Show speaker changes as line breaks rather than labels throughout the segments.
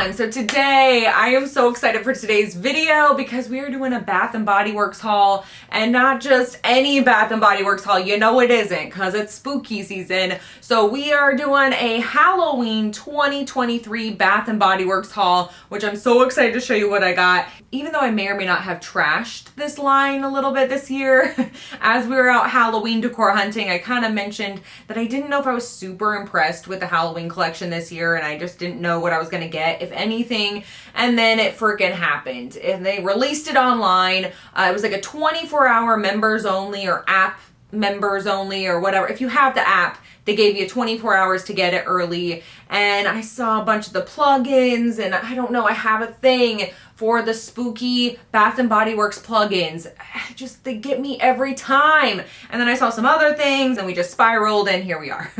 everyone. So today I am so excited for today's video because we are doing a Bath & Body Works haul, and not just any Bath & Body Works haul. You know it isn't, because it's spooky season. So we are doing a Halloween 2023 Bath & Body Works haul, which I'm so excited to show you what I got. Even though I may or may not have trashed this line a little bit this year, as we were out Halloween decor hunting, I kind of mentioned that I didn't know if I was super impressed with the Halloween collection this year, and I just didn't know what I was gonna get, if anything. And then it freaking happened, and they released it online. It was like a 24-hour members only, or app members only, or whatever. If you have the app, they gave you 24 hours to get it early. And I saw a bunch of the plugins, and I don't know, I have a thing for the spooky Bath & Body Works plugins. They get me every time. And then I saw some other things, and we just spiraled, and here we are.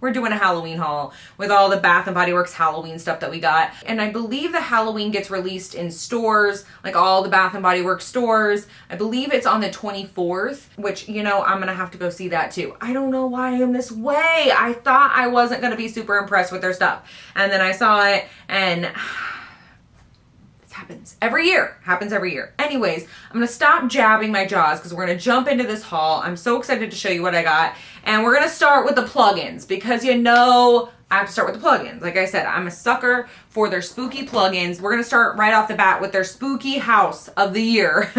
We're doing a Halloween haul with all the Bath & Body Works Halloween stuff that we got. And I believe the Halloween gets released in stores, like all the Bath & Body Works stores. I believe it's on the 24th, which, you know, I'm gonna have to go see that too. I don't know why I'm this way. I thought I wasn't gonna be super impressed with their stuff. And then I saw it, and happens every year. Anyways, I'm gonna stop jabbing my jaws because we're gonna jump into this haul. I'm so excited to show you what I got, and we're gonna start with the plugins because you know I have to start with the plugins. Like I said, I'm a sucker for their spooky plugins. We're gonna start right off the bat with their spooky house of the year.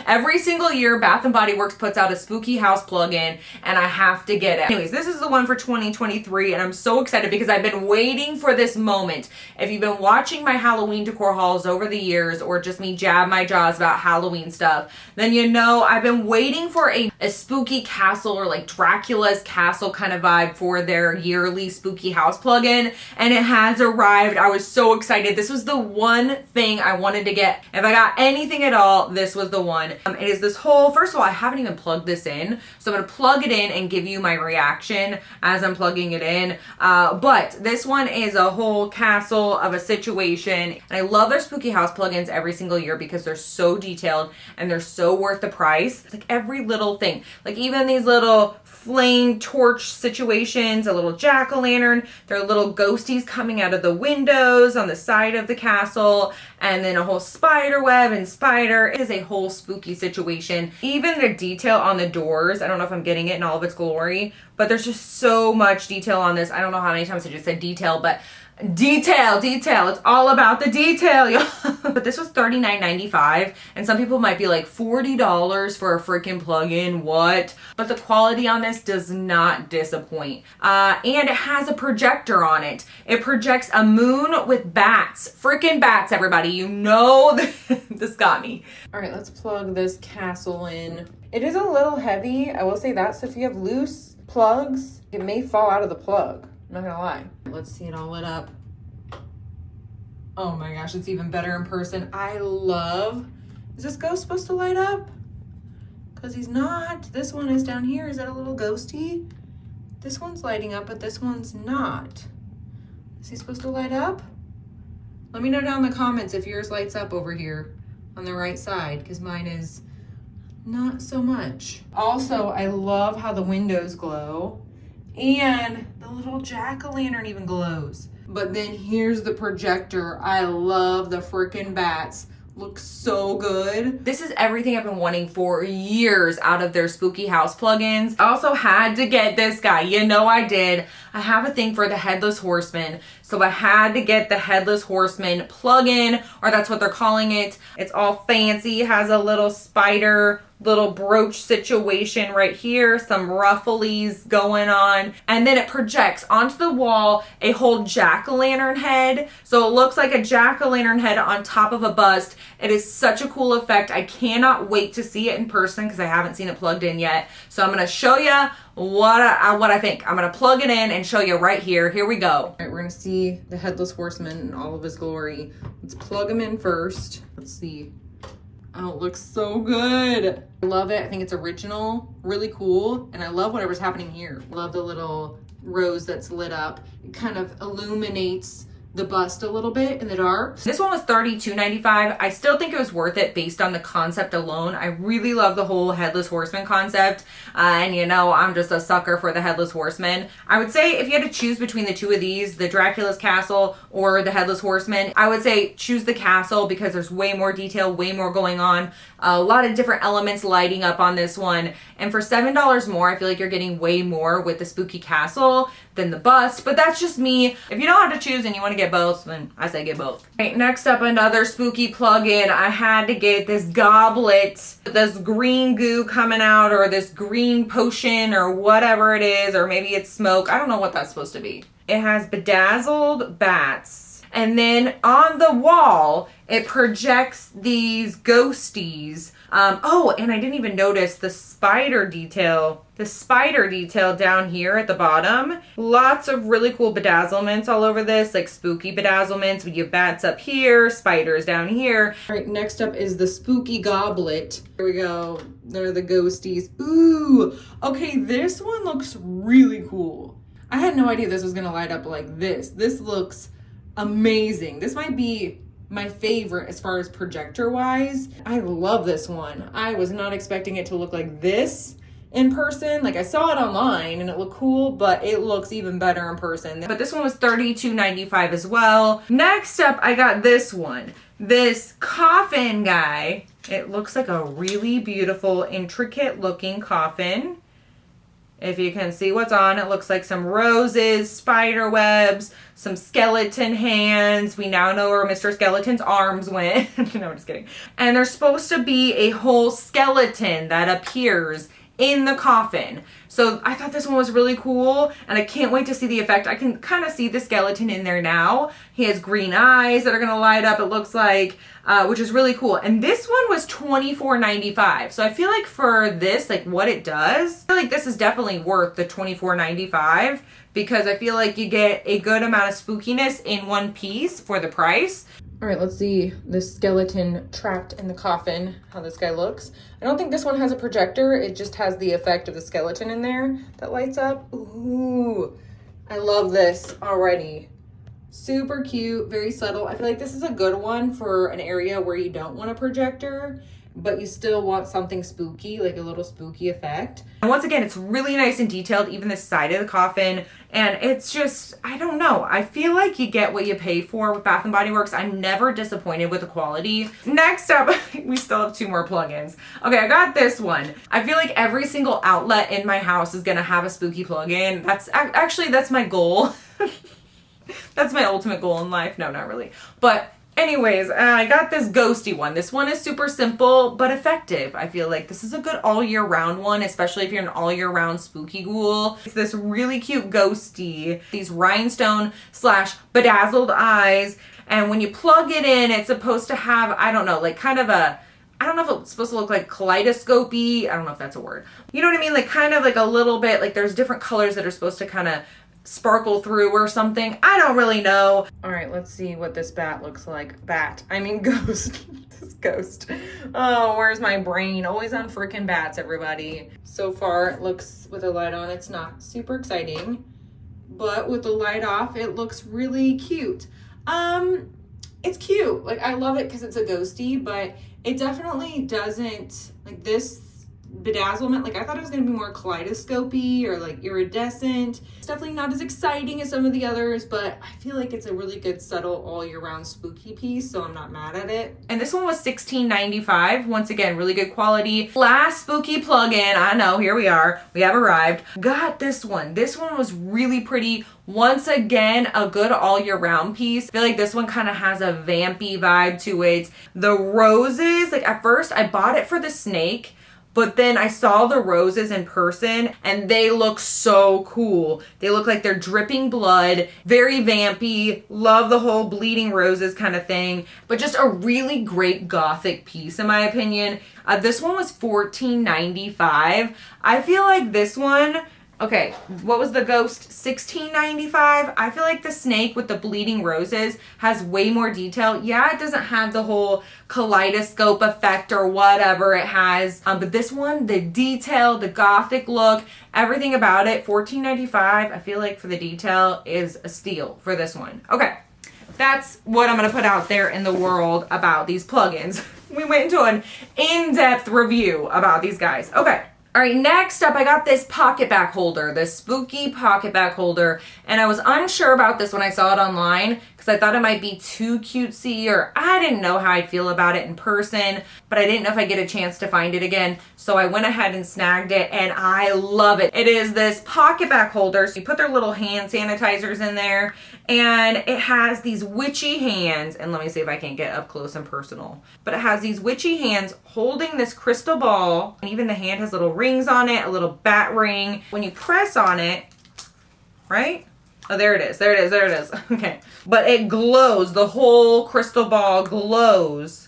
Every single year, Bath & Body Works puts out a spooky house plugin, and I have to get it. Anyways, this is the one for 2023, and I'm so excited because I've been waiting for this moment. If you've been watching my Halloween decor hauls over the years, or just me jab my jaws about Halloween stuff, then you know I've been waiting for a spooky castle, or like Dracula's castle kind of vibe for their yearly spooky house plugin, and it has arrived. I was so excited. This was the one thing I wanted to get. If I got anything at all, this was the one. It is this whole, first of all, I haven't even plugged this in, so I'm gonna plug it in and give you my reaction as I'm plugging it in. But this one is a whole castle of a situation, and I love their spooky house plugins every single year because they're so detailed and they're so worth the price. It's like every little thing, like even these little flame torch situations, a little jack-o'-lantern, there are little ghosties coming out of the windows on the side of the castle, and then a whole spider web and spider. It is a whole spooky situation. Even the detail on the doors, I don't know if I'm getting it in all of its glory, but there's just so much detail on this. I don't know how many times I just said detail, but detail. It's all about the detail, y'all. But this was $39.95, and some people might be like, $40 for a freaking plug-in, what? But the quality on this does not disappoint. And it has a projector on it. It projects a moon with bats. Freaking bats, everybody. You know this got me. All right, let's plug this castle in. It is a little heavy, I will say that, so if you have loose plugs, it may fall out of the plug. I'm not gonna lie. Let's see it all lit up. Oh my gosh, it's even better in person. I love, is this ghost supposed to light up? Because he's not. This one is down here. Is that a little ghosty? This one's lighting up, but this one's not. Is he supposed to light up? Let me know down in the comments if yours lights up over here on the right side, because mine is not so much. Also, I love how the windows glow. And the little jack-o'-lantern even glows. But then here's the projector. I love the freaking bats. Looks so good. This is everything I've been wanting for years out of their spooky house plugins. I also had to get this guy. You know I did. I have a thing for the Headless Horseman, so I had to get the Headless Horseman plugin, or that's what they're calling it. It's all fancy. It has a little spider, little brooch situation right here, some rufflies going on, and then it projects onto the wall a whole jack-o'-lantern head. So it looks like a jack-o'-lantern head on top of a bust. It is such a cool effect. I cannot wait to see it in person because I haven't seen it plugged in yet. So I'm gonna show you what I think. I'm gonna plug it in and show you right here. Here we go. All right, we're gonna see the Headless Horseman in all of his glory. Let's plug him in first. Let's see. Oh, it looks so good. I love it. I think it's original, really cool. And I love whatever's happening here. Love the little rose that's lit up. It kind of illuminates
the bust a little bit in the dark.
This one was $32.95. I still think it was worth it based on the concept alone. I really love the whole Headless Horseman concept. And you know, I'm just a sucker for the Headless Horseman. I would say if you had to choose between the two of these, the Dracula's Castle or the Headless Horseman, I would say choose the castle because there's way more detail, way more going on. A lot of different elements lighting up on this one. And for $7 more, I feel like you're getting way more with the Spooky Castle than the bust. But that's just me. If you don't have to choose and you want to get both, then I say get both. All right, next up, another spooky plug-in. I had to get this goblet, this green goo coming out, or this green potion, or whatever it is, or maybe it's smoke. I don't know what that's supposed to be. It has bedazzled bats. And then on the wall, it projects these ghosties. Oh, and I didn't even notice the spider detail. The spider detail down here at the bottom. Lots of really cool bedazzlements all over this, like spooky bedazzlements. We have bats up here, spiders down here.
All right, next up is the spooky goblet. Here we go. There are the ghosties. Ooh, okay, this one looks really cool. I had no idea this was gonna light up like this. This looks amazing. This might be my favorite as far as projector wise. I love this one. I was not expecting it to look like this in person. Like I saw it online and it looked cool, but it looks even better in person.
But this one was $32.95 as well. Next up, I got this one. This coffin guy. It looks like a really beautiful, intricate looking coffin. If you can see what's on, it looks like some roses, spider webs, some skeleton hands. We now know where Mr. Skeleton's arms went. No, I'm just kidding. And there's supposed to be a whole skeleton that appears in the coffin. So I thought this one was really cool, and I can't wait to see the effect. I can kind of see the skeleton in there now. He has green eyes that are gonna light up, it looks like, which is really cool. And this one was $24.95. So I feel like for this, like what it does, I feel like this is definitely worth the $24.95 because I feel like you get a good amount of spookiness in one piece for the price.
All right, let's see this skeleton trapped in the coffin, how this guy looks. I don't think this one has a projector. It just has the effect of the skeleton in there that lights up. Ooh, I love this already. Super cute, very subtle. I feel like this is a good one for an area where you don't want a projector, but you still want something spooky, like a little spooky effect.
And once again, it's really nice and detailed, even the side of the coffin. And it's just, I don't know. I feel like you get what you pay for with Bath & Body Works. I'm never disappointed with the quality. Next up, we still have two more plugins. Okay, I got this one. I feel like every single outlet in my house is gonna have a spooky plugin. That's my goal. That's my ultimate goal in life. No, not really. But anyways, I got this ghosty one. This one is super simple, but effective. I feel like this is a good all year round one, especially if you're an all year round spooky ghoul. It's this really cute ghosty, these rhinestone / bedazzled eyes. And when you plug it in, it's supposed to have, I don't know, like kind of a, I don't know if it's supposed to look like kaleidoscopy. I don't know if that's a word. You know what I mean? Like kind of like a little bit, like there's different colors that are supposed to kind of sparkle through or something. I don't really know.
All right, let's see what this bat looks like. Ghost. This ghost. Oh, where's my brain? Always on freaking bats, everybody. So far, it looks with the light on, it's not super exciting, but with the light off, it looks really cute. It's cute. Like, I love it because it's a ghosty, but it definitely doesn't, like this bedazzlement, like I thought it was going to be more kaleidoscopy or like iridescent. It's definitely not as exciting as some of the others, but I feel like it's a really good subtle all year round spooky piece, so I'm not mad at it.
And this one was $16.95. Once again, really good quality. Last spooky plug-in. I know, here we are. We have arrived. Got this one. This one was really pretty. Once again, a good all year round piece. I feel like this one kind of has a vampy vibe to it. The roses, like at first I bought it for the snake, but then I saw the roses in person and they look so cool. They look like they're dripping blood, very vampy, love the whole bleeding roses kind of thing, but just a really great gothic piece in my opinion. This one was $14.95. I feel like this one, okay, what was the ghost? $16.95. I feel like the snake with the bleeding roses has way more detail. Yeah, it doesn't have the whole kaleidoscope effect or whatever it has. But this one, the detail, the gothic look, everything about it, $14.95. I feel like for the detail is a steal for this one. Okay. that's what I'm going to put out there in the world about these plugins. We went into an in-depth review about these guys. Okay. All right, next up, I got this pocket back holder, this spooky pocket back holder, and I was unsure about this when I saw it online because I thought it might be too cutesy, or I didn't know how I'd feel about it in person, but I didn't know if I'd get a chance to find it again, so I went ahead and snagged it, and I love it. It is this pocket back holder, so you put their little hand sanitizers in there, and it has these witchy hands, and let me see if I can get up close and personal, but it has these witchy hands holding this crystal ball, and even the hand has little rings on it, a little bat ring. When you press on it, right? Oh, there it is. There it is. There it is. Okay. But it glows. The whole crystal ball glows.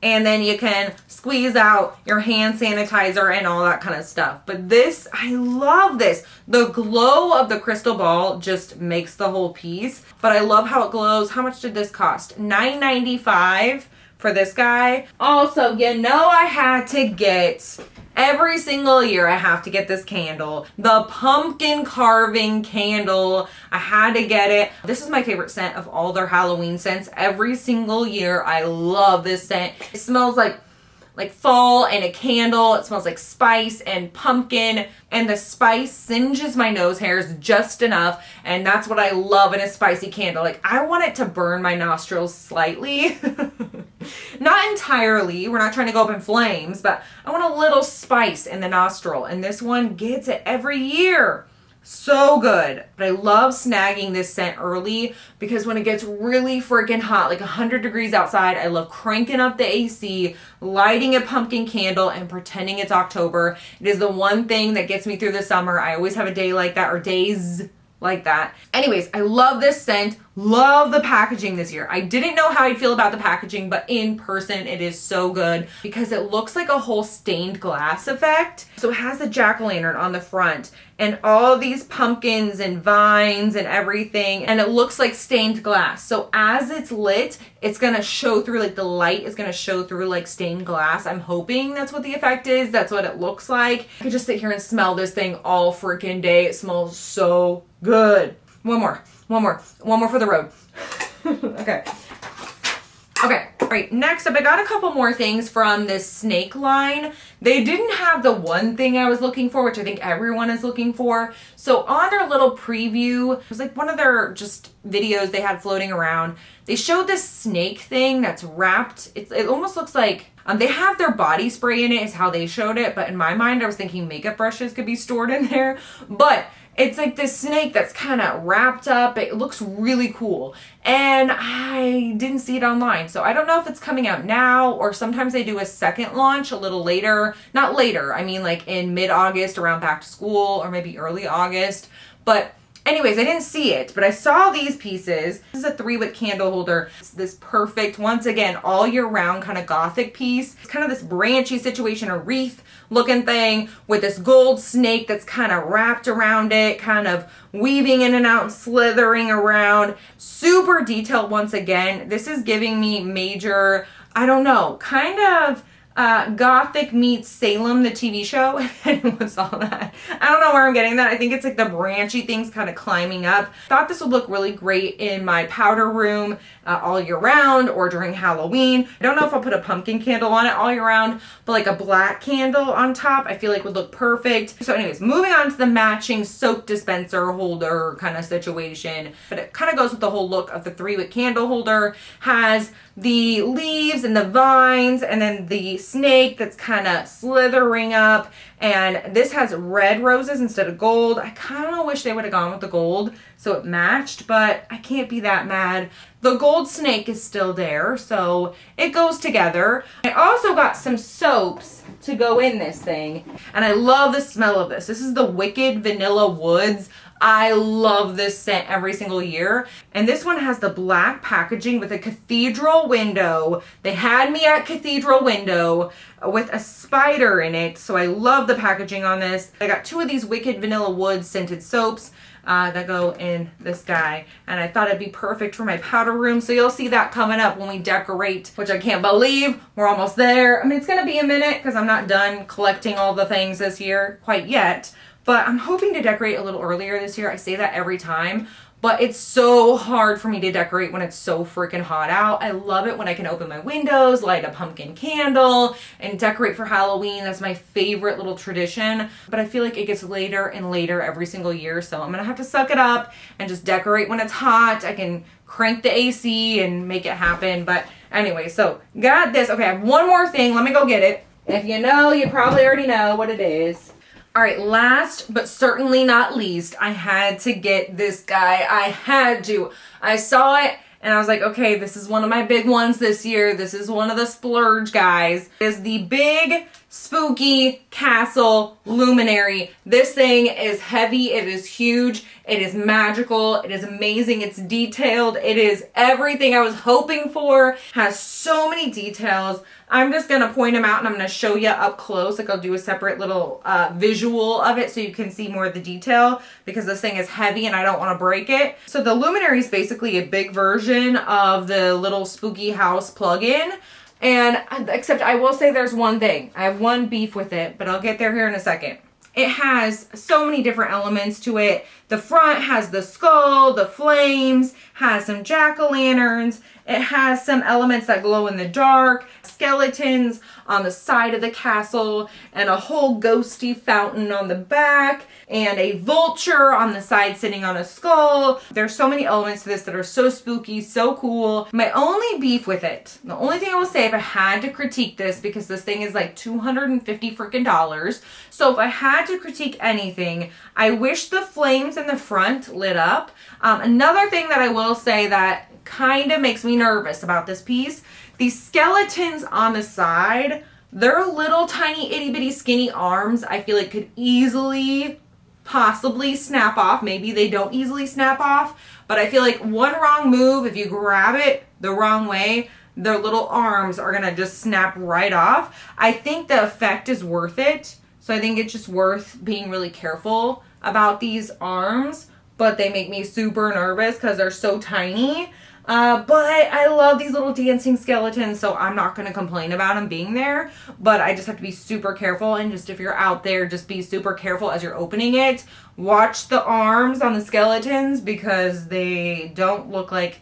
And then you can squeeze out your hand sanitizer and all that kind of stuff. But this, I love this. The glow of the crystal ball just makes the whole piece. But I love how it glows. How much did this cost? $9.95 for this guy. Also, you know I had to get... Every single year I have to get this candle, the pumpkin carving candle. I had to get it. This is my favorite scent of all their Halloween scents. Every single year I love this scent. It smells like fall and a candle. It smells like spice and pumpkin, and the spice singes my nose hairs just enough, and that's what I love in a spicy candle. Like, I want it to burn my nostrils slightly. Not entirely. We're not trying to go up in flames, but I want a little spice in the nostril, and this one gets it every year. So good. But I love snagging this scent early because when it gets really freaking hot, like 100 degrees outside, I love cranking up the AC, lighting a pumpkin candle, and pretending it's October. It is the one thing that gets me through the summer. I always have a day like that, or days like that. Anyways, I love this scent. Love the packaging this year. I didn't know how I'd feel about the packaging, but in person it is so good because it looks like a whole stained glass effect. So it has the jack-o'-lantern on the front and all these pumpkins and vines and everything, and it looks like stained glass. So as it's lit, it's gonna show through, like the light is gonna show through like stained glass. I'm hoping that's what the effect is. That's what it looks like. I could just sit here and smell this thing all freaking day. It smells so good. One more for the road. Okay. All right, next up, I got a couple more things from this snake line. They didn't have the one thing I was looking for, which I think everyone is looking for. So on their little preview, it was like one of their just videos they had floating around. They showed this snake thing that's wrapped. It almost looks like they have their body spray in it is how they showed it. But in my mind, I was thinking makeup brushes could be stored in there. But it's like this snake that's kind of wrapped up. It looks really cool. And I didn't see it online. So I don't know if it's coming out now or sometimes they do a second launch a little later. Not later. I mean like in mid-August around back to school or maybe early August. But anyways, I didn't see it, but I saw these pieces. This is a 3-wick candle holder. It's this perfect, once again, all year round kind of gothic piece. It's kind of this branchy situation, a wreath looking thing with this gold snake that's kind of wrapped around it, kind of weaving in and out and slithering around. Super detailed once again. This is giving me major, I don't know, kind of Gothic meets Salem, the TV show. If anyone saw that. I don't know where I'm getting that. I think it's like the branchy things kind of climbing up. Thought this would look really great in my powder room all year round or during Halloween. I don't know if I'll put a pumpkin candle on it all year round, but like a black candle on top I feel like would look perfect. So anyways, moving on to the matching soap dispenser holder kind of situation. But it kind of goes with the whole look of the 3-wick candle holder. Has the leaves and the vines and then the snake that's kind of slithering up, and this has red roses instead of gold. I kind of wish they would have gone with the gold so it matched, but I can't be that mad. The gold snake is still there, so it goes together. I also got some soaps to go in this thing, and I love the smell of this. This is the Wicked Vanilla Woods. I love this scent every single year. And this one has the black packaging with a cathedral window. They had me at cathedral window with a spider in it. So I love the packaging on this. I got 2 of these Wicked Vanilla Woods scented soaps that go in this guy. And I thought it'd be perfect for my powder room. So you'll see that coming up when we decorate, which I can't believe we're almost there. I mean, it's gonna be a minute because I'm not done collecting all the things this year quite yet. But I'm hoping to decorate a little earlier this year. I say that every time, but it's so hard for me to decorate when it's so freaking hot out. I love it when I can open my windows, light a pumpkin candle, and decorate for Halloween. That's my favorite little tradition, but I feel like it gets later and later every single year, so I'm gonna have to suck it up and just decorate when it's hot. I can crank the AC and make it happen, but anyway, so got this. Okay, I have one more thing. Let me go get it. If you know, you probably already know what it is. All right, last but certainly not least, I had to get this guy. I had to. I saw it and I was like, okay, this is one of my big ones this year. This is one of the splurge guys. It is the big spooky castle luminary. This thing is heavy. It is huge. It is magical. It is amazing. It's detailed. It is everything I was hoping for. Has so many details. I'm just going to point them out and I'm going to show you up close. Like I'll do a separate little visual of it so you can see more of the detail because this thing is heavy and I don't want to break it. So the luminary is basically a big version of the little spooky house plug-in. And except I will say there's one thing. I have one beef with it, but I'll get there here in a second. It has so many different elements to it. The front has the skull, the flames, has some jack-o'-lanterns. It has some elements that glow in the dark, skeletons on the side of the castle, and a whole ghosty fountain on the back, and a vulture on the side sitting on a skull. There's so many elements to this that are so spooky, so cool. My only beef with it, the only thing I will say if I had to critique this, because this thing is like $250 freaking dollars. So if I had to critique anything, I wish the flames in the front lit up. Another thing that I will say that kind of makes me nervous about this piece, these skeletons on the side, they're little tiny itty bitty skinny arms I feel like could easily possibly snap off. Maybe they don't easily snap off, but I feel like one wrong move, if you grab it the wrong way, their little arms are gonna just snap right off. I think the effect is worth it, so I think it's just worth being really careful about these arms, but they make me super nervous because they're so tiny. But I love these little dancing skeletons, so I'm not going to complain about them being there, but I just have to be super careful, and just if you're out there, just be super careful as you're opening it. Watch the arms on the skeletons because they don't look like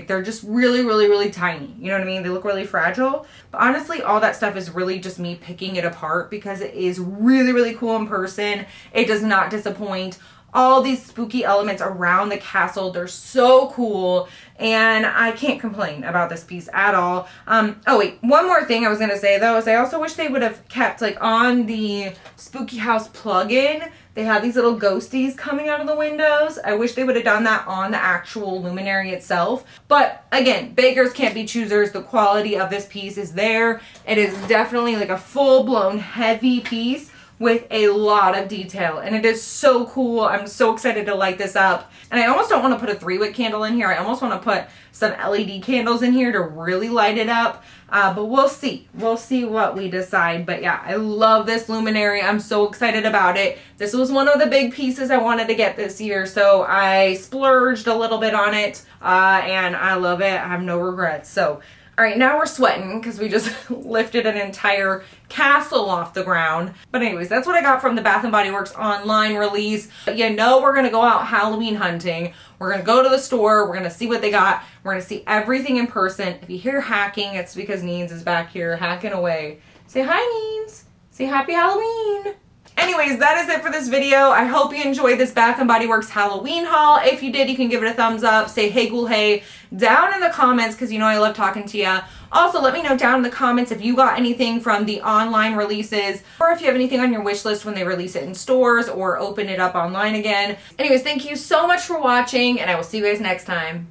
they're just really, really, really tiny. You know what I mean? They look really fragile. But honestly, all that stuff is really just me picking it apart because it is really, really cool in person. It does not disappoint. All these spooky elements around the castle, they're so cool, and I can't complain about this piece at all. Oh wait, one more thing I was gonna say though is I also wish they would have kept, like, on the spooky house plug-in, they have these little ghosties coming out of the windows. I wish they would have done that on the actual luminary itself. But again, beggars can't be choosers. The quality of this piece is there. It is definitely like a full-blown heavy piece with a lot of detail, and it is so cool. I'm so excited to light this up, and I almost don't want to put a 3-wick candle in here. I almost want to put some LED candles in here to really light it up, but we'll see what we decide. But yeah, I love this luminary. I'm so excited about it. This was one of the big pieces I wanted to get this year, so I splurged a little bit on it, and I love it. I have no regrets. So all right, now we're sweating because we just lifted an entire castle off the ground. But anyways, that's what I got from the Bath & Body Works online release. But you know we're going to go out Halloween hunting. We're going to go to the store. We're going to see what they got. We're going to see everything in person. If you hear hacking, it's because Neens is back here hacking away. Say hi, Neens. Say happy Halloween. Anyways, that is it for this video. I hope you enjoyed this Bath & Body Works Halloween haul. If you did, you can give it a thumbs up. Say hey ghoul hey down in the comments because you know I love talking to you. Also, let me know down in the comments if you got anything from the online releases or if you have anything on your wish list when they release it in stores or open it up online again. Anyways, thank you so much for watching, and I will see you guys next time.